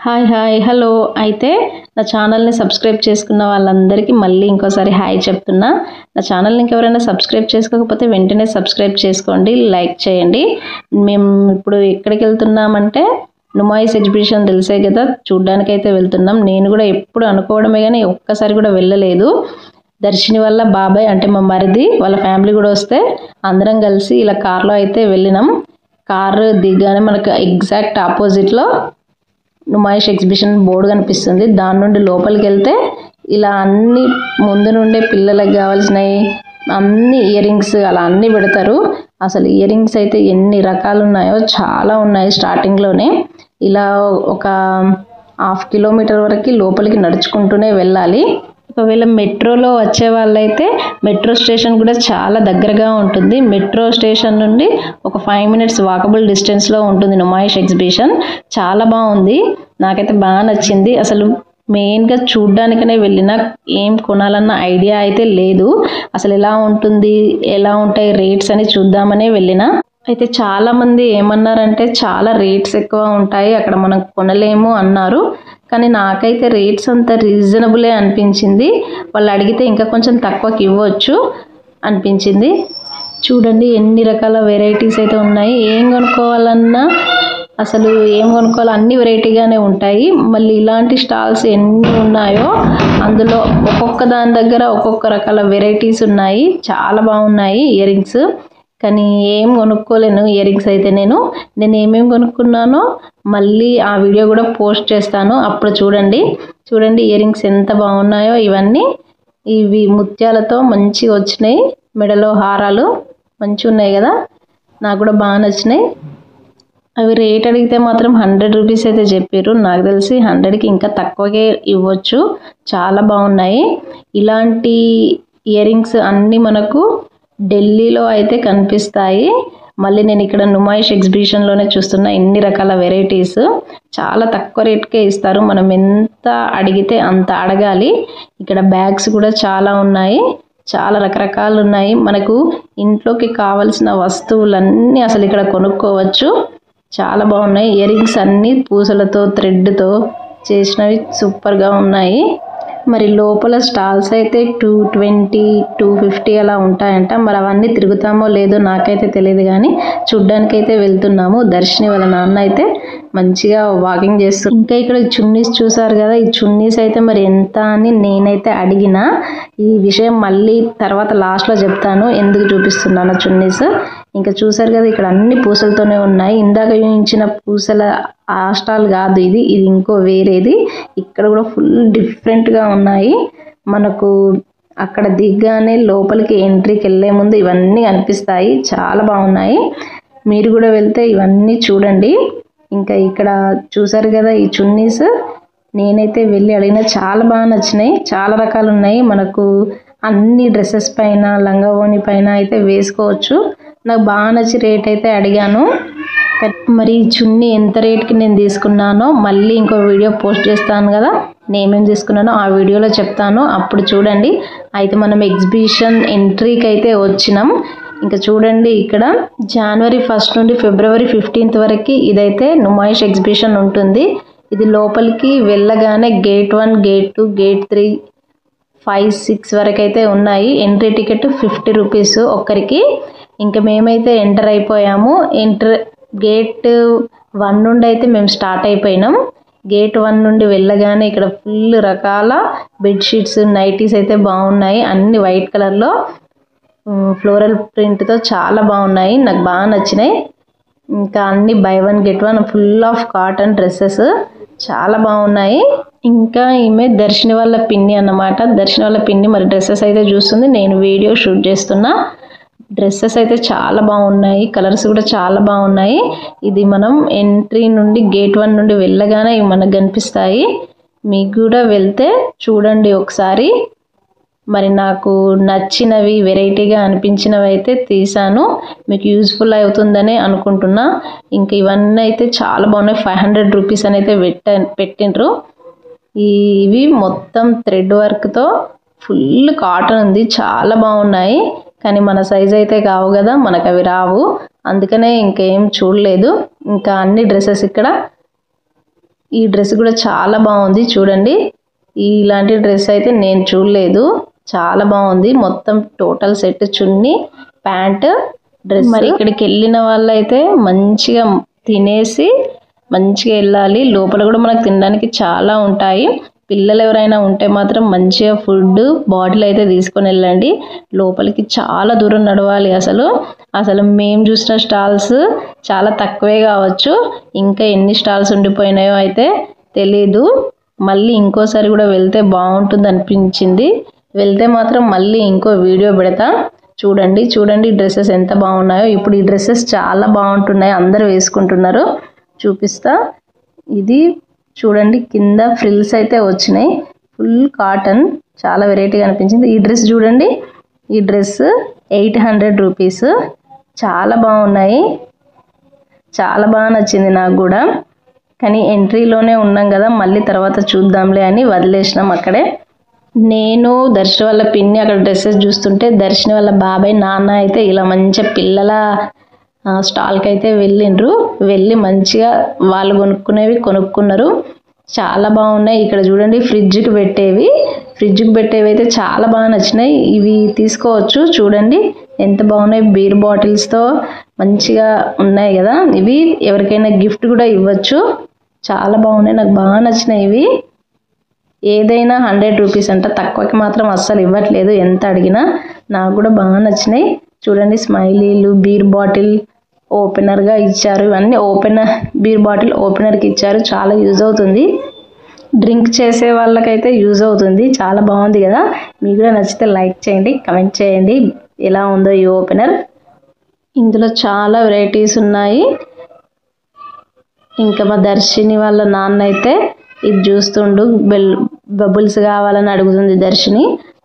Hi hi hello అయితే నా ఛానల్ని సబ్స్క్రైబ్ చేసుకున్న వాళ్ళందరికీ మళ్ళీ ఇంకోసారి హాయ్ చెప్తున్నా. నా ఛానల్ని ఇంకెవరైనా సబ్స్క్రైబ్ చేసుకోకపోతే వెంటనే సబ్స్క్రైబ్ చేసుకోండి, లైక్ చేయండి. మేము ఇప్పుడు ఎక్కడికి వెళ్తున్నామంటే నుమాయిస్ ఎగ్జిబిషన్ తెలిసే కదా, చూడ్డానికైతే వెళ్తున్నాం. నేను కూడా ఎప్పుడు అనుకోవడమే కానీ ఒక్కసారి కూడా వెళ్ళలేదు. దర్శిని వల్ల బాబాయ్ అంటే మా మరిది వాళ్ళ ఫ్యామిలీ కూడా వస్తే అందరం కలిసి ఇలా కార్లో అయితే వెళ్ళినాం. కారు దిగ్గానే మనకు ఎగ్జాక్ట్ ఆపోజిట్లో నుమాయిష్ ఎగ్జిబిషన్ బోర్డు కనిపిస్తుంది. దాని నుండి లోపలికి వెళ్తే ఇలా అన్ని ముందు నుండే పిల్లలకు కావాల్సినవి అన్ని ఇయర్ రింగ్స్ అలా అన్నీ పెడతారు. అసలు ఇయర్ రింగ్స్ అయితే ఎన్ని రకాలు ఉన్నాయో చాలా ఉన్నాయి. స్టార్టింగ్లోనే ఇలా ఒక 1/2 కిలోమీటర్ వరకు లోపలికి నడుచుకుంటూనే వెళ్ళాలి. ఒకవేళ మెట్రోలో వచ్చే వాళ్ళైతే మెట్రో స్టేషన్ కూడా చాలా దగ్గరగా ఉంటుంది. మెట్రో స్టేషన్ నుండి ఒక 5 మినిట్స్ వాకబుల్ డిస్టెన్స్లో ఉంటుంది నుమాయిష్ ఎగ్జిబిషన్. చాలా బాగుంది, నాకైతే బాగా నచ్చింది. అసలు మెయిన్గా చూడ్డానికనే వెళ్ళిన, ఏం కొనాలన్న ఐడియా అయితే లేదు. అసలు ఎలా ఉంటుంది, ఎలా ఉంటాయి రేట్స్ అని చూద్దామనే వెళ్ళిన. అయితే చాలామంది ఏమన్నారంటే చాలా రేట్స్ ఎక్కువ ఉంటాయి, అక్కడ మనం కొనలేము అన్నారు. కానీ నాకైతే రేట్స్ అంత రీజనబులే అనిపించింది. వాళ్ళు అడిగితే ఇంకా కొంచెం తక్కువకి ఇవ్వచ్చు అనిపించింది. చూడండి ఎన్ని రకాల వెరైటీస్ అయితే ఉన్నాయి. ఏం కొనుక్కోవాలన్నా అసలు ఏం కొనుక్కోవాలి అన్ని వెరైటీగానే ఉంటాయి. మళ్ళీ ఇలాంటి స్టాల్స్ ఎన్ని ఉన్నాయో అందులో ఒక్కొక్క దాని దగ్గర ఒక్కొక్క రకాల వెరైటీస్ ఉన్నాయి. చాలా బాగున్నాయి ఇయర్ రింగ్స్. కానీ ఏం కొనుక్కోలేను ఇయర్ రింగ్స్ అయితే. నేను ఏమేమి కొనుక్కున్నానో మళ్ళీ ఆ వీడియో కూడా పోస్ట్ చేస్తాను, అప్పుడు చూడండి ఇయర్ రింగ్స్ ఎంత బాగున్నాయో. ఇవి ముత్యాలతో మంచిగా వచ్చినాయి. మెడలో హారాలు మంచిగా ఉన్నాయి కదా, నాకు కూడా బాగా నచ్చినాయి. అవి రేట్ అడిగితే మాత్రం 100 రూపీస్ అయితే చెప్పారు. నాకు తెలిసి 100కి ఇంకా తక్కువకే ఇవ్వచ్చు. చాలా బాగున్నాయి. ఇలాంటి ఇయర్ రింగ్స్ అన్నీ మనకు ఢిల్లీలో అయితే కనిపిస్తాయి. మళ్ళీ నేను ఇక్కడ నుమాయిష్ ఎగ్జిబిషన్లోనే చూస్తున్నా ఇన్ని రకాల వెరైటీస్. చాలా తక్కువ రేట్కే ఇస్తారు, మనం ఎంత అడిగితే అంత అడగాలి. ఇక్కడ బ్యాగ్స్ కూడా చాలా ఉన్నాయి, చాలా రకరకాలు ఉన్నాయి. మనకు ఇంట్లోకి కావాల్సిన వస్తువులన్నీ అసలు ఇక్కడ కొనుక్కోవచ్చు. చాలా బాగున్నాయి. ఇయర్ రింగ్స్ అన్నీ పూసలతో థ్రెడ్తో చేసినవి సూపర్గా ఉన్నాయి. మరి లోపల స్టాల్స్ అయితే 220, 250 అలా ఉంటాయంట. మరి అవన్నీ తిరుగుతామో లేదో నాకైతే తెలియదు, కానీ చూడ్డానికైతే వెళ్తున్నాము. దర్శిని వాళ్ళ నాన్న అయితే మంచిగా వాకింగ్ చేస్తూ. ఇంకా ఇక్కడ చున్నీస్ చూసారు కదా, ఈ చున్నీస్ అయితే మరి ఎంత అని నేనైతే అడిగిన. ఈ విషయం మళ్ళీ తర్వాత లాస్ట్లో చెప్తాను ఎందుకు చూపిస్తున్నాను చున్నీస్. ఇంకా చూసారు కదా ఇక్కడ అన్ని పూసలతోనే ఉన్నాయి. ఇందాక చూపించిన పూసల ఆ స్టాల్ కాదు ఇది ఇంకో వేరేది. ఇక్కడ కూడా ఫుల్ డిఫరెంట్గా ఉన్నాయి. మనకు అక్కడ దిగ్గానే లోపలికి ఎంట్రీకి వెళ్ళే ముందు ఇవన్నీ కనిపిస్తాయి. చాలా బాగున్నాయి, మీరు కూడా వెళ్తే ఇవన్నీ చూడండి. ఇంకా ఇక్కడ చూసారు కదా ఈ చున్నీస్, నేనైతే వెళ్ళి అడిగిన, చాలా బాగా నచ్చినాయి. చాలా రకాలు ఉన్నాయి. మనకు అన్ని డ్రెస్సెస్ పైన లంగావోని పైన అయితే వేసుకోవచ్చు. నాకు బాగా నచ్చి రేట్ అయితే అడిగాను. మరి ఈ చున్నీ ఎంత రేట్కి నేను తీసుకున్నానో మళ్ళీ ఇంకో వీడియో పోస్ట్ చేస్తాను కదా, నేనేం తీసుకున్నానో ఆ వీడియోలో చెప్తాను, అప్పుడు చూడండి. అయితే మనం ఎగ్జిబిషన్ ఎంట్రీకి అయితే వచ్చినాం. ఇంకా చూడండి ఇక్కడ జనవరి 1 నుండి ఫిబ్రవరి 15 వరకు ఇదైతే నుమాయిష్ ఎగ్జిబిషన్ ఉంటుంది. ఇది లోపలికి వెళ్ళగానే గేట్ 1, గేట్ 2, గేట్ 3, 5, 6 వరకు అయితే ఉన్నాయి. ఎంట్రీ టికెట్ 50 రూపీస్ ఒక్కరికి. ఇంకా మేమైతే ఎంటర్ అయిపోయాము. గేట్ 1 నుండి అయితే మేము స్టార్ట్ అయిపోయినాం. గేట్ 1 నుండి వెళ్ళగానే ఇక్కడ ఫుల్ రకాల బెడ్షీట్స్, నైటీస్ అయితే బాగున్నాయి. అన్ని వైట్ కలర్లో ఫ్లోరల్ ప్రింట్తో చాలా బాగున్నాయి, నాకు బాగా నచ్చినాయి. ఇంకా అన్ని by 1 get 1 full of cotton dresses చాలా బాగున్నాయి. ఇంకా ఈమె దర్శిని వాళ్ళ పిన్ని అన్నమాట. దర్శిని వాళ్ళ పిన్ని మరి డ్రెస్సెస్ అయితే చూస్తుంది, నేను వీడియో షూట్ చేస్తున్నా. డ్రెస్సెస్ అయితే చాలా బాగున్నాయి, కలర్స్ కూడా చాలా బాగున్నాయి. ఇది మనం ఎంట్రీ నుండి గేట్ 1 నుండి వెళ్ళగానే ఇవి మనకు కనిపిస్తాయి. మీకు కూడా వెళ్తే చూడండి ఒకసారి. మరి నాకు నచ్చినవి వెరైటీగా అనిపించినవి అయితే తీసాను, మీకు యూజ్ఫుల్ అవుతుందని అనుకుంటున్నా. ఇంకా ఇవన్నీ అయితే చాలా బాగున్నాయి. 500 రూపీస్ అని అయితే పెట్టిండ్రు. ఇవి మొత్తం థ్రెడ్ వర్క్తో ఫుల్ కాటన్ ఉంది, చాలా బాగున్నాయి. కానీ మన సైజ్ అయితే కావు కదా, మనకు అవి రావు, అందుకనే ఇంకేం చూడలేదు. ఇంకా అన్ని డ్రెస్సెస్ ఇక్కడ ఈ డ్రెస్ కూడా చాలా బాగుంది చూడండి. ఇలాంటి డ్రెస్ అయితే నేను చూడలేదు, చాలా బాగుంది. మొత్తం టోటల్ సెట్ చున్నీ, ప్యాంట్, డ్రెస్. మరి ఇక్కడికి వెళ్ళిన వాళ్ళైతే మంచిగా తినేసి మంచిగా వెళ్ళాలి. లోపల కూడా మనకు తినడానికి చాలా ఉంటాయి. పిల్లలు ఎవరైనా ఉంటే మాత్రం మంచిగా ఫుడ్ బాటిల్ అయితే తీసుకొని వెళ్ళండి. లోపలికి చాలా దూరం నడవాలి. అసలు మేము చూసిన స్టాల్స్ చాలా తక్కువే కావచ్చు, ఇంకా ఎన్ని స్టాల్స్ ఉండిపోయినాయో అయితే తెలీదు. మళ్ళీ ఇంకోసారి కూడా వెళ్తే బాగుంటుంది అనిపించింది. వెళ్తే మాత్రం మళ్ళీ ఇంకో వీడియో పెడతా. చూడండి డ్రెస్సెస్ ఎంత బాగున్నాయో. ఇప్పుడు ఈ డ్రెస్సెస్ చాలా బాగుంటున్నాయి, అందరూ వేసుకుంటున్నారు. చూపిస్తా. ఇది చూడండి, కింద ఫ్రిల్స్ అయితే వచ్చినాయి, ఫుల్ కాటన్, చాలా వెరైటీగా అనిపించింది. ఈ డ్రెస్ చూడండి, ఈ డ్రెస్ 800 రూపీస్. చాలా బాగున్నాయి, చాలా బాగా నచ్చింది నాకు కూడా. కానీ ఎంట్రీలోనే ఉన్నాం కదా, మళ్ళీ తర్వాత చూద్దాంలే అని వదిలేసినాం అక్కడే. నేను దర్శన వాళ్ళ పిన్ని అక్కడ డ్రెస్సెస్ చూస్తుంటే, దర్శన వాళ్ళ బాబాయ్ నాన్న అయితే ఇలా మంచిగా పిల్లల స్టాల్కి అయితే వెళ్ళి మంచిగా వాళ్ళు కొనుక్కున్నారు. చాలా బాగున్నాయి. ఇక్కడ చూడండి, ఫ్రిడ్జ్కి పెట్టేవి అయితే చాలా బాగా నచ్చినాయి. ఇవి తీసుకోవచ్చు. చూడండి ఎంత బాగున్నాయి, బీర్ బాటిల్స్తో మంచిగా ఉన్నాయి కదా. ఇవి ఎవరికైనా గిఫ్ట్ కూడా ఇవ్వచ్చు. చాలా బాగున్నాయి, నాకు బాగా నచ్చినాయి. ఇవి ఏదైనా 100 రూపీస్ అంట, తక్కువకి మాత్రం అస్సలు ఇవ్వట్లేదు ఎంత అడిగినా. నాకు కూడా బాగా నచ్చినాయి. చూడండి, స్మైలీలు, బీర్ బాటిల్ ఓపెనర్గా ఇచ్చారు. ఇవన్నీ బీర్ బాటిల్ ఓపెనర్కి ఇచ్చారు. చాలా యూజ్ అవుతుంది, డ్రింక్ చేసే వాళ్ళకైతే యూజ్ అవుతుంది. చాలా బాగుంది కదా. మీకు కూడా నచ్చితే లైక్ చేయండి, కమెంట్ చేయండి ఎలా ఉందో ఈ ఓపెనర్. ఇందులో చాలా వెరైటీస్ ఉన్నాయి. ఇంకా మా దర్శిని వాళ్ళ నాన్న అయితే ఇది చూస్తుండు, బబుల్స్ కావాలని అడుగుతుంది దర్శిని.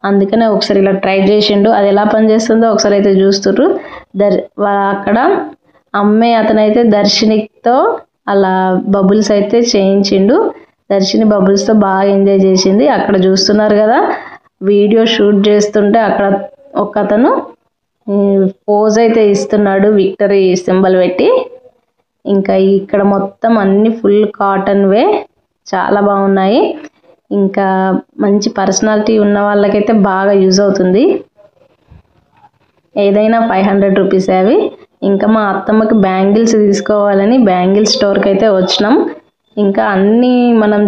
అందుకనే ఒకసారి ఇలా ట్రై చేసిండు, అది ఎలా పనిచేస్తుందో ఒకసారి అయితే చూస్తుండ్రు. అక్కడ అమ్మే అతనైతే దర్శినితో అలా బబుల్స్ అయితే చేయించిండు. దర్శిని బబుల్స్తో బాగా ఎంజాయ్ చేసింది. అక్కడ చూస్తున్నారు కదా, వీడియో షూట్ చేస్తుంటే అక్కడ ఒక అతను పోజ్ అయితే ఇస్తున్నాడు, విక్టరీ సింబల్ పెట్టి. ఇంకా ఇక్కడ మొత్తం అన్ని ఫుల్ కాటన్వే, చాలా బాగున్నాయి. ఇంకా మంచి పర్సనాలిటీ ఉన్న వాళ్ళకైతే బాగా యూజ్ అవుతుంది. ఏదైనా 500 రూపీస్ అవి. ఇంకా మా అత్తమ్మకి బ్యాంగిల్స్ తీసుకోవాలని బ్యాంగిల్ స్టోర్కి అయితే వచ్చినాం. ఇంకా అన్నీ మనం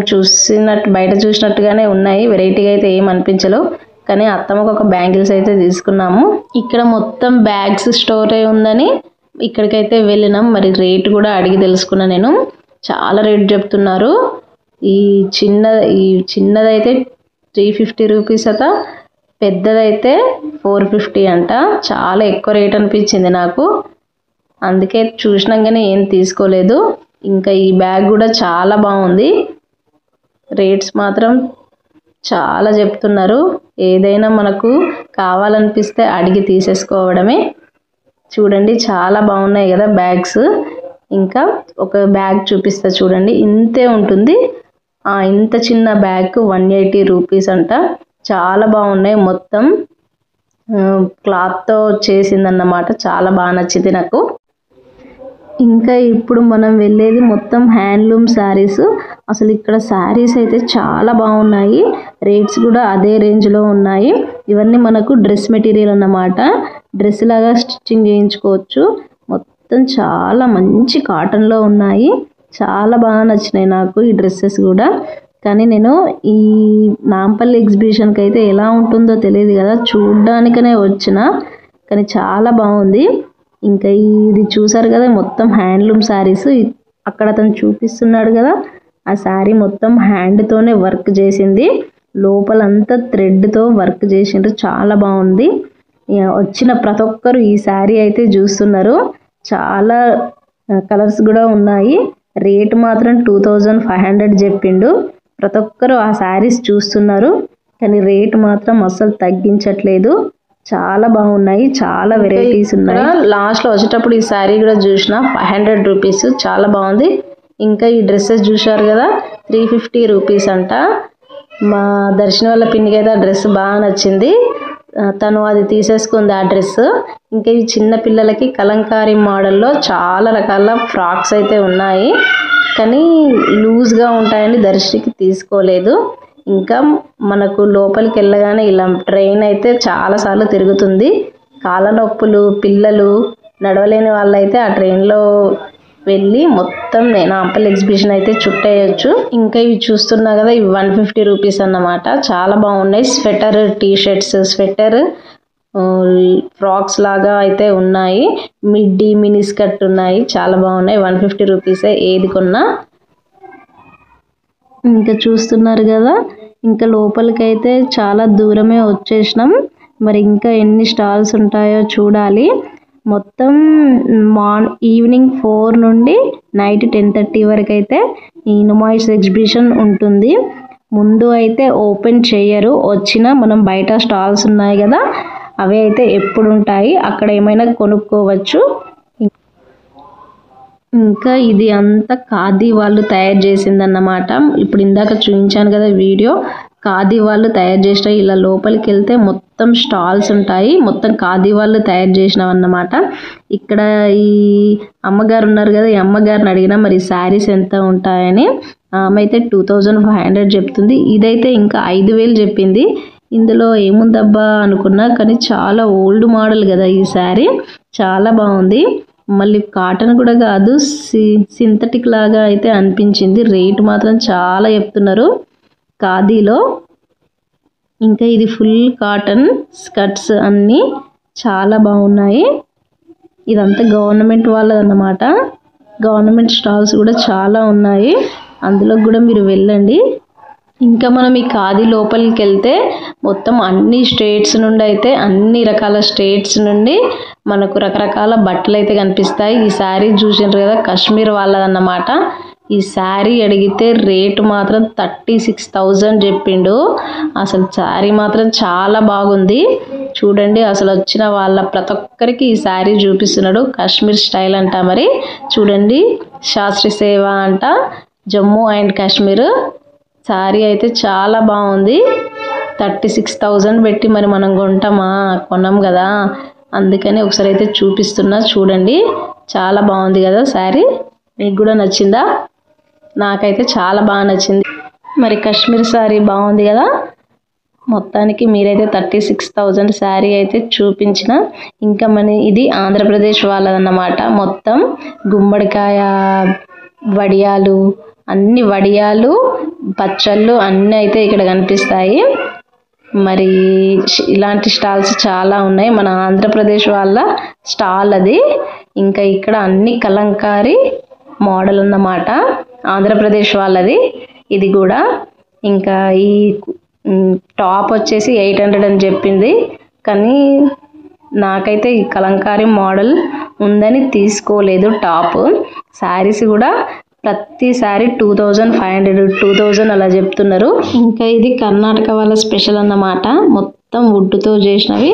బయట చూసినట్టుగానే ఉన్నాయి, వెరైటీగా అయితే ఏం అనిపించలేవు. కానీ అత్తమ్మకు ఒక బ్యాంగిల్స్ అయితే తీసుకున్నాము. ఇక్కడ మొత్తం బ్యాగ్స్ స్టోరే ఉందని ఇక్కడికైతే వెళ్ళినాం. మరి రేట్ కూడా అడిగి తెలుసుకున్నా నేను. చాలా రేట్ చెప్తున్నారు. ఈ చిన్నదైతే 350 రూపీస్ అట, పెద్దదైతే 450 అంట. చాలా ఎక్కువ రేట్ అనిపించింది నాకు, అందుకే చూసినాకనే ఏం తీసుకోలేదు. ఇంకా ఈ బ్యాగ్ కూడా చాలా బాగుంది. రేట్స్ మాత్రం చాలా చెప్తున్నారు. ఏదైనా మనకు కావాలనిపిస్తే అడిగి తీసేసుకోవడమే. చూడండి చాలా బాగున్నాయి కదా బ్యాగ్స్. ఇంకా ఒక బ్యాగ్ చూపిస్తా చూడండి, ఇంతే ఉంటుంది. ఇంత చిన్న బ్యాగ్ 180 రూపీస్ అంట. చాలా బాగున్నాయి, మొత్తం క్లాత్తో చేసిందన్నమాట. చాలా బాగా నచ్చింది నాకు. ఇంకా ఇప్పుడు మనం వెళ్ళేది మొత్తం హ్యాండ్లూమ్ శారీస్. అసలు ఇక్కడ శారీస్ అయితే చాలా బాగున్నాయి, రేట్స్ కూడా అదే రేంజ్లో ఉన్నాయి. ఇవన్నీ మనకు డ్రెస్ మెటీరియల్ అన్నమాట, డ్రెస్ లాగా స్టిచ్చింగ్ చేయించుకోవచ్చు. మొత్తం చాలా మంచి కాటన్లో ఉన్నాయి. చాలా బాగా నచ్చినాయి నాకు ఈ డ్రెస్సెస్ కూడా. కానీ నేను ఈ నాంపల్లి ఎగ్జిబిషన్కి అయితే ఎలా ఉంటుందో తెలియదు కదా, చూడ్డానికనే వచ్చిన. కానీ చాలా బాగుంది. ఇంకా ఇది చూసారు కదా, మొత్తం హ్యాండ్లూమ్ శారీస్. అక్కడ అతను చూపిస్తున్నాడు కదా, ఆ శారీ మొత్తం హ్యాండ్తోనే వర్క్ చేసింది. లోపలంతా థ్రెడ్తో వర్క్ చేసిండ్రు, చాలా బాగుంది. వచ్చిన ప్రతి ఒక్కరు ఈ శారీ అయితే చూస్తున్నారు. చాలా కలర్స్ కూడా ఉన్నాయి. రేట్ మాత్రం 2500 చెప్పిండు. ప్రతి ఒక్కరు ఆ శారీస్ చూస్తున్నారు, కానీ రేట్ మాత్రం అస్సలు తగ్గించట్లేదు. చాలా బాగున్నాయి, చాలా వెరైటీస్ ఉన్నాయి. లాస్ట్లో వచ్చేటప్పుడు ఈ శారీ కూడా చూసిన 500 రూపీస్, చాలా బాగుంది. ఇంకా ఈ డ్రెస్సెస్ చూశారు కదా, 350 రూపీస్ అంట. మా దర్శన వాళ్ళ పిన్నికి అయితే ఆ డ్రెస్ బాగా నచ్చింది, తను అది తీసేసుకుంది ఆ డ్రెస్. ఇంకా ఈ చిన్న పిల్లలకి కలంకారీ మోడల్లో చాలా రకాల ఫ్రాక్స్ అయితే ఉన్నాయి. కానీ లూజ్గా ఉంటాయని దర్శినికి తీసుకోలేదు. ఇంకా మనకు లోపలికి వెళ్ళగానే ఇలా ట్రైన్ అయితే చాలాసార్లు తిరుగుతుంది. కాళ్ళ నొప్పులు, పిల్లలు, నడవలేని వాళ్ళైతే ఆ ట్రైన్లో వెళ్ళి మొత్తం నాంపల్లి ఎగ్జిబిషన్ అయితే చుట్టేయచ్చు. ఇంకా ఇవి చూస్తున్నా కదా, ఇవి 150 రూపీస్ అన్నమాట. చాలా బాగున్నాయి. Sweater, T shirts, sweater, frocks లాగా అయితే ఉన్నాయి. మిడ్డీ, మినీ స్కర్ట్ ఉన్నాయి. చాలా బాగున్నాయి. 150 రూపీసే ఏది కొన్నా. ఇంకా చూస్తున్నారు కదా, ఇంకా లోపలికైతే చాలా దూరమే వచ్చేసినాం. మరి ఇంకా ఎన్ని స్టాల్స్ ఉంటాయో చూడాలి. మొత్తం ఈవినింగ్ 4 నుండి నైట్ 10:30 వరకు అయితే ఈ నుమాయిష్ ఎగ్జిబిషన్ ఉంటుంది. ముందు అయితే ఓపెన్ చేయరు. వచ్చినా మనం బయట స్టాల్స్ ఉన్నాయి కదా, అవి అయితే ఎప్పుడు ఉంటాయి. అక్కడ ఏమైనా కొనుక్కోవచ్చు. ఇంకా ఇది అంతా ఖాదీ వాళ్ళు తయారు చేసిందన్నమాట. ఇప్పుడు ఇందాక చూపించాను కదా వీడియో, ఖాదీ వాళ్ళు తయారు చేసిన. ఇలా లోపలికి వెళ్తే మొత్తం స్టాల్స్ ఉంటాయి. మొత్తం ఖాదీ వాళ్ళు తయారు చేసినవన్నమాట. ఇక్కడ ఈ అమ్మగారు ఉన్నారు కదా, ఈ అమ్మగారిని అడిగినా మరి శారీస్ ఎంత ఉంటాయని. ఆమె అయితే 2500 చెప్తుంది. ఇదైతే ఇంకా 5000 చెప్పింది. ఇందులో ఏముందబ్బా అనుకున్నా, కానీ చాలా ఓల్డ్ మోడల్ కదా ఈ శారీ. చాలా బాగుంది. మళ్ళీ కాటన్ కూడా కాదు, సింథటిక్ లాగా అయితే అనిపించింది. రేట్ మాత్రం చాలా చెప్తున్నారు ఖాదీలో. ఇంకా ఇది ఫుల్ కాటన్ స్కర్ట్స్ అన్నీ చాలా బాగున్నాయి. ఇదంతా గవర్నమెంట్ వాళ్ళదన్నమాట. గవర్నమెంట్ స్టాల్స్ కూడా చాలా ఉన్నాయి. అందులో కూడా మీరు వెళ్ళండి. ఇంకా మనం ఈ ఖాదీ లోపలికి వెళ్తే మొత్తం అన్ని స్టేట్స్ నుండి అయితే, అన్ని రకాల స్టేట్స్ నుండి మనకు రకరకాల బట్టలు అయితే కనిపిస్తాయి. ఈ శారీ చూసినారు కదా, కాశ్మీర్ వాళ్ళదన్నమాట. ఈ శారీ అడిగితే రేటు మాత్రం 36,000 చెప్పిండు. అసలు శారీ మాత్రం చాలా బాగుంది. చూడండి, అసలు వచ్చిన వాళ్ళ ప్రతి ఒక్కరికి ఈ శారీ చూపిస్తున్నాడు. కాశ్మీర్ స్టైల్ అంట. మరి చూడండి, శాస్త్రి సేవ అంట, జమ్మూ అండ్ కాశ్మీర్. శారీ అయితే చాలా బాగుంది. 36,000 పెట్టి మరి మనం కొంటామా? కొన్నాం కదా. అందుకని ఒకసారి అయితే చూపిస్తున్నా, చూడండి. చాలా బాగుంది కదా శారీ. మీకు కూడా నచ్చిందా? నాకైతే చాలా బాగా నచ్చింది. మరి కాశ్మీర్ శారీ బాగుంది కదా. మొత్తానికి మీరైతే 36,000 శారీ అయితే చూపించిన. ఇంకా ఇది ఆంధ్రప్రదేశ్ వాళ్ళదన్నమాట. మొత్తం గుమ్మడికాయ వడియాలు, అన్ని వడియాలు, పచ్చళ్ళు అన్నీ అయితే ఇక్కడ కనిపిస్తాయి. మరి ఇలాంటి స్టాల్స్ చాలా ఉన్నాయి. మన ఆంధ్రప్రదేశ్ వాళ్ళ స్టాల్ అది. ఇంకా ఇక్కడ అన్ని కలంకారీ మోడల్ అన్నమాట, ఆంధ్రప్రదేశ్ వాళ్ళది ఇది కూడా. ఇంకా ఈ టాప్ వచ్చేసి 800 అని చెప్పింది. కానీ నాకైతే ఈ కలంకారీ మోడల్ ఉందని తీసుకోలేదు టాప్. శారీస్ కూడా ప్రతి శారీ 2500, 2000 అలా చెప్తున్నారు. ఇంకా ఇది కర్ణాటక వాళ్ళ స్పెషల్ అన్నమాట. మొత్తం వుడ్తో చేసినవి.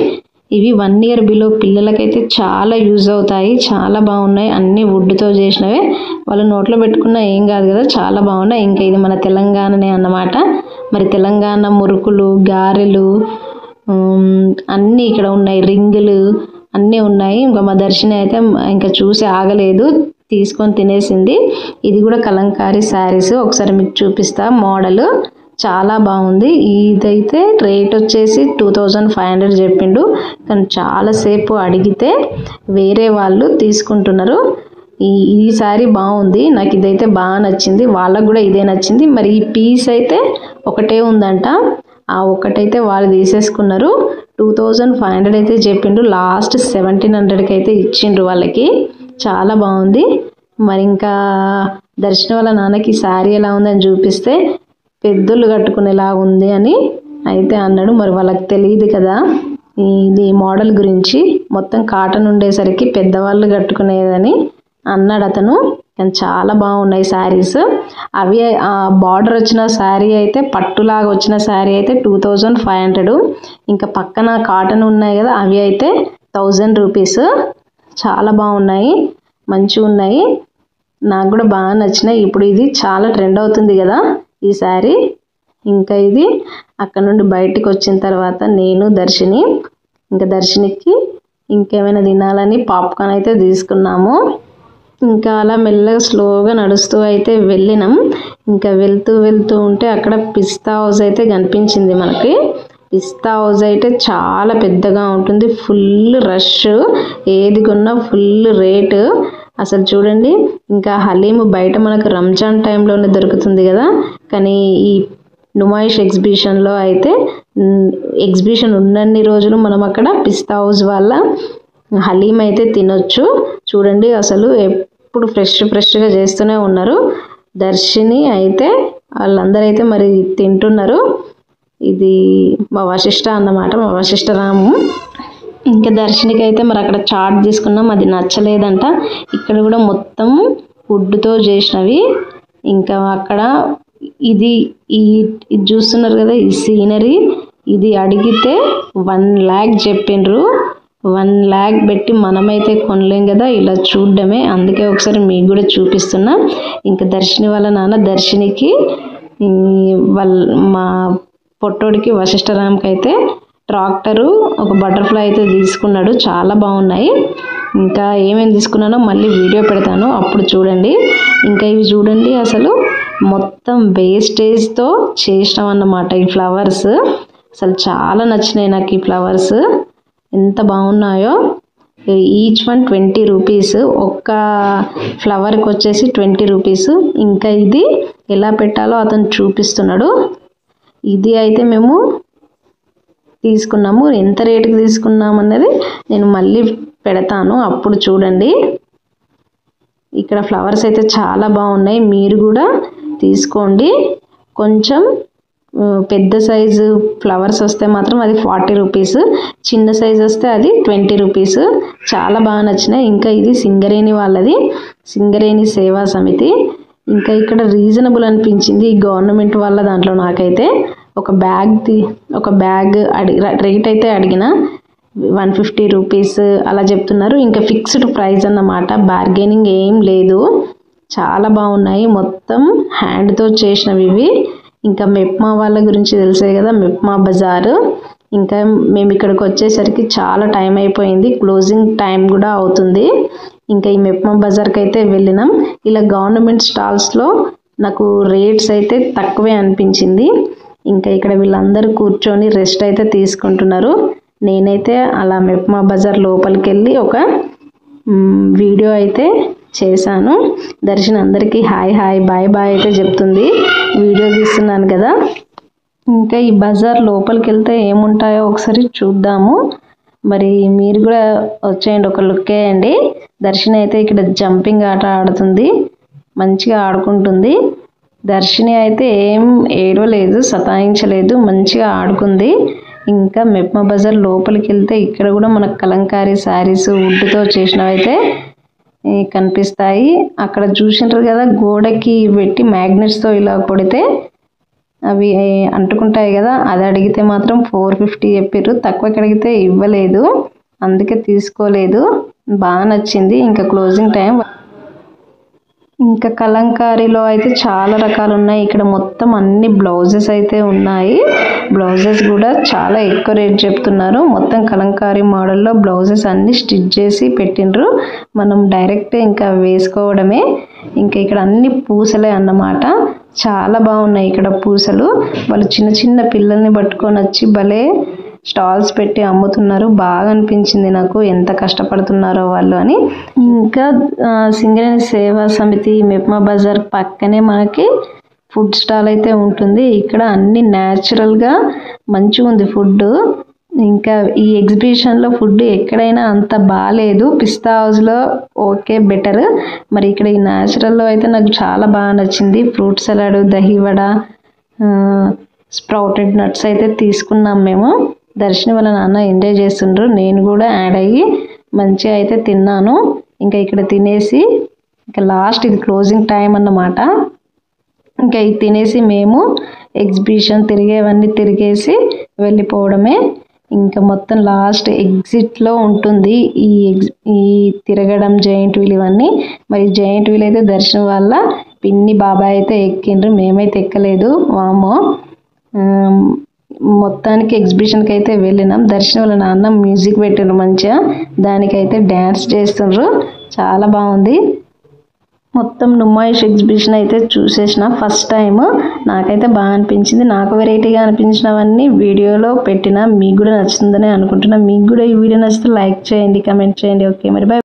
ఇవి 1 year బిలో పిల్లలకైతే చాలా యూజ్ అవుతాయి. చాలా బాగున్నాయి. అన్ని వుడ్తో చేసినవే. వాళ్ళు నోట్లో పెట్టుకున్నా ఏం కాదు కదా, చాలా బాగున్నాయి. ఇంకా ఇది మన తెలంగాణనే అన్నమాట. మరి తెలంగాణ మురుకులు, గారెలు అన్నీ ఇక్కడ ఉన్నాయి. రింగులు అన్నీ ఉన్నాయి. ఇంకా మా దర్శిని అయితే ఇంకా చూసి ఆగలేదు, తీసుకొని తినేసింది. ఇది కూడా కలంకారీ శారీస్. ఒకసారి మీకు చూపిస్తా మోడల్. చాలా బాగుంది. ఇదైతే రేట్ వచ్చేసి 2500 చెప్పిండు. కానీ చాలాసేపు అడిగితే వేరే వాళ్ళు తీసుకుంటున్నారు. ఈ శారీ బాగుంది. నాకు ఇదైతే బాగా నచ్చింది. వాళ్ళకు కూడా ఇదే నచ్చింది. మరి ఈ పీస్ అయితే ఒకటే ఉందంట. ఆ ఒకటైతే వాళ్ళు తీసేసుకున్నారు. 2500 అయితే చెప్పిండు. లాస్ట్ 1700కి అయితే ఇచ్చిండ్రు వాళ్ళకి. చాలా బాగుంది. మరి ఇంకా దర్శన వాళ్ళ నాన్నకి శారీ ఎలా ఉందని చూపిస్తే పెద్దోళ్ళు కట్టుకునేలా ఉంది అని అయితే అన్నాడు. మరి వాళ్ళకి తెలియదు కదా ఇది మోడల్ గురించి. మొత్తం కాటన్ ఉండేసరికి పెద్దవాళ్ళు కట్టుకునేదని అన్నాడు అతను. కానీ చాలా బాగున్నాయి శారీస్. అవి బార్డర్ వచ్చిన శారీ అయితే, పట్టులాగా వచ్చిన శారీ అయితే 2500. ఇంకా పక్కన కాటన్ ఉన్నాయి కదా, అవి అయితే 1000 రూపీస్. చాలా బాగున్నాయి, మంచిగా ఉన్నాయి. నాకు కూడా బాగా నచ్చినాయి. ఇప్పుడు ఇది చాలా ట్రెండ్ అవుతుంది కదా ఈ శారీ. ఇంకా ఇది అక్కడ నుండి బయటికి వచ్చిన తర్వాత నేను దర్శిని, ఇంకా దర్శినికి ఇంకేమైనా తినాలని పాప్కార్న్ అయితే తీసుకున్నాము. ఇంకా అలా మెల్లగా స్లోగా నడుస్తూ అయితే వెళ్ళినాం. ఇంకా వెళ్తూ ఉంటే అక్కడ పిస్తా హౌస్ అయితే కనిపించింది మనకి. పిస్తా హౌస్ అయితే చాలా పెద్దగా ఉంటుంది, ఫుల్ రష్, ఏది కొన్నా ఫుల్ రేటు. అసలు చూడండి, ఇంకా హలీము బయట మనకు రంజాన్ టైంలోనే దొరుకుతుంది కదా, కానీ ఈ నుమాయిష్ ఎగ్జిబిషన్లో అయితే ఎగ్జిబిషన్ ఉన్నన్ని రోజులు మనం అక్కడ పిస్తా హౌస్ వాళ్ళ హలీం అయితే తినొచ్చు. చూడండి అసలు ఎప్పుడు ఫ్రెష్గా చేస్తూనే ఉన్నారు. దర్శిని అయితే వాళ్ళందరూ అయితే మరి తింటున్నారు. ఇది మా వశిష్ట అన్నమాట, మా వశిష్ఠరాము. ఇంకా దర్శినికి అయితే మరి అక్కడ చాట్ తీసుకున్నాం, అది నచ్చలేదంట. ఇక్కడ కూడా మొత్తం వుడ్తో చేసినవి. ఇంకా అక్కడ ఇది చూస్తున్నారు కదా, ఈ సీనరీ, ఇది అడిగితే 1 lakh చెప్పిండ్రు. 1 lakh పెట్టి మనమైతే కొనలేం కదా, ఇలా చూడడమే. అందుకే ఒకసారి మీకు కూడా చూపిస్తున్నా. ఇంకా దర్శిని వాళ్ళ నాన్న దర్శినికి మా పొట్టోడికి వశిష్ఠరామ్కి అయితే ట్రాక్టరు, ఒక బటర్ఫ్లై అయితే తీసుకున్నాడు. చాలా బాగున్నాయి. ఇంకా ఏమేమి తీసుకున్నానో మళ్ళీ వీడియో పెడతాను, అప్పుడు చూడండి. ఇంకా ఇవి చూడండి, అసలు మొత్తం వేస్టేజ్తో చేసినాం అన్నమాట ఈ ఫ్లవర్స్. అసలు చాలా నచ్చినాయి నాకు ఈ ఫ్లవర్స్, ఎంత బాగున్నాయో. ఈచ్ వన్ 20 రూపీస్, ఒక్క ఫ్లవర్కి వచ్చేసి 20 రూపీస్. ఇంకా ఇది ఎలా పెట్టాలో అతను చూపిస్తున్నాడు. ఇది అయితే మేము తీసుకున్నాము, ఎంత రేటుకి తీసుకున్నాము అన్నది నేను మళ్ళీ పెడతాను, అప్పుడు చూడండి. ఇక్కడ ఫ్లవర్స్ అయితే చాలా బాగున్నాయి, మీరు కూడా తీసుకోండి. కొంచెం పెద్ద సైజు ఫ్లవర్స్ వస్తే మాత్రం అది 40 రూపీస్, చిన్న సైజు వస్తే అది 20 రూపీస్. చాలా బాగా నచ్చినాయి. ఇంకా ఇది సింగరేణి వాళ్ళది, సింగరేణి సేవా సమితి. ఇంకా ఇక్కడ రీజనబుల్ అనిపించింది ఈ గవర్నమెంట్ వాళ్ళ దాంట్లో. నాకైతే ఒక బ్యాగ్ రేట్ అయితే అడిగిన 150 రూపీస్ అలా చెప్తున్నారు. ఇంకా ఫిక్స్డ్ ప్రైస్ అన్నమాట, బార్గెనింగ్ ఏం లేదు. చాలా బాగున్నాయి, మొత్తం హ్యాండ్తో చేసినవి ఇవి. ఇంకా మెప్మా వాళ్ళ గురించి తెలిసే కదా, మెప్మా బజార్. ఇంకా మేము ఇక్కడికి వచ్చేసరికి చాలా టైం అయిపోయింది, క్లోజింగ్ టైం కూడా అవుతుంది. ఇంకా ఈ మెప్మా బజార్కి అయితే వెళ్ళినాం. ఇలా గవర్నమెంట్ స్టాల్స్లో నాకు రేట్స్ అయితే తక్కువే అనిపించింది. ఇంకా ఇక్కడ వీళ్ళందరూ కూర్చొని రెస్ట్ అయితే తీసుకుంటున్నారు. నేనైతే అలా మెప్మా బజార్ లోపలికి వెళ్ళి ఒక వీడియో అయితే చేశాను. దర్శన్ అందరికీ హాయ్ బాయ్ అయితే చెప్తుంది, వీడియో తీస్తున్నాను కదా. ఇంకా ఈ బజార్ లోపలికి వెళ్తే ఏముంటాయో ఒకసారి చూద్దాము. మరి మీరు కూడా వచ్చేయండి, ఒక లుక్ వేయండి. దర్శిని అయితే ఇక్కడ జంపింగ్ ఆట ఆడుతుంది, మంచిగా ఆడుకుంటుంది. దర్శిని అయితే ఏం ఏడవలేదు, సతాయించలేదు, మంచిగా ఆడుకుంది. ఇంకా మెప్మా బజార్ లోపలికి వెళ్తే ఇక్కడ కూడా మనకు కలంకారీ శారీస్ వుడ్తో చేసినవి అయితే కనిపిస్తాయి. అక్కడ చూసినారు కదా, గోడకి పెట్టి మ్యాగ్నెట్స్తో ఇలా కొడితే అవి అంటుకుంటాయి కదా, అది అడిగితే మాత్రం 450 చెప్పారు. తక్కువకి అడిగితే ఇవ్వలేదు, అందుకే తీసుకోలేదు. బాగా నచ్చింది. ఇంకా క్లోజింగ్ టైం. ఇంకా కలంకారీలో అయితే చాలా రకాలు ఉన్నాయి. ఇక్కడ మొత్తం అన్ని బ్లౌజెస్ అయితే ఉన్నాయి. బ్లౌజెస్ కూడా చాలా ఎక్కువ రేట్ చెప్తున్నారు. మొత్తం కలంకారీ మోడల్లో బ్లౌజెస్ అన్ని స్టిచ్ చేసి పెట్టిండ్రు, మనం డైరెక్ట్ ఇంకా వేసుకోవడమే. ఇంకా ఇక్కడ అన్ని పూసలే అన్నమాట, చాలా బాగున్నాయి ఇక్కడ పూసలు. వాళ్ళు చిన్న పిల్లల్ని పట్టుకొని వచ్చి భలే స్టాల్స్ పెట్టి అమ్ముతున్నారు. బాగా అనిపించింది నాకు, ఎంత కష్టపడుతున్నారో వాళ్ళు అని. ఇంకా సింగరేణి సేవా సమితి మెప్మా బజార్ పక్కనే మనకి ఫుడ్ స్టాల్ అయితే ఉంటుంది. ఇక్కడ అన్ని న్యాచురల్గా మంచిగా ఉంది ఫుడ్. ఇంకా ఈ ఎగ్జిబిషన్లో ఫుడ్ ఎక్కడైనా అంత బాగాలేదు, పిస్తా హౌస్లో ఓకే బెటర్. మరి ఇక్కడ ఈ న్యాచురల్లో అయితే నాకు చాలా బాగా నచ్చింది. Fruit salad, dahi vada, sprouted nuts అయితే తీసుకున్నాం మేము. దర్శిని వాళ్ళ నాన్న ఎంజాయ్ చేస్తుండ్రు, నేను కూడా యాడ్ అయ్యి మంచిగా అయితే తిన్నాను. ఇంకా ఇక్కడ తినేసి ఇంకా లాస్ట్ ఇది క్లోజింగ్ టైం అన్నమాట. ఇంకా ఇది తినేసి మేము ఎగ్జిబిషన్ తిరిగేవన్నీ తిరిగేసి వెళ్ళిపోవడమే. ఇంకా మొత్తం లాస్ట్ ఎగ్జిట్లో ఉంటుంది ఈ తిరగడం, జైంట్ వీల్ ఇవన్నీ. మరి జైంట్ వీల్ అయితే దర్శనం వల్ల పిన్ని బాబాయ్ అయితే ఎక్కిండ్రు, మేమైతే ఎక్కలేదు. వామో, మొత్తానికి ఎగ్జిబిషన్కి అయితే వెళ్ళినాం. దర్శనం వాళ్ళ నాన్న మ్యూజిక్ పెట్టిండ్రు మంచిగా, దానికైతే డ్యాన్స్ చేస్తుండ్రు, చాలా బాగుంది. మొత్తం నుమాయిష్ ఎగ్జిబిషన్ అయితే చూసేసిన ఫస్ట్ టైం. నాకైతే బాగా అనిపించింది. నాకు వెరైటీగా అనిపించినవన్నీ వీడియోలో పెట్టిన. మీకు కూడా నచ్చుతుందని అనుకుంటున్నా. మీకు కూడా ఈ వీడియో నచ్చితే లైక్ చేయండి, కమెంట్ చేయండి. ఓకే మరి బాయ్.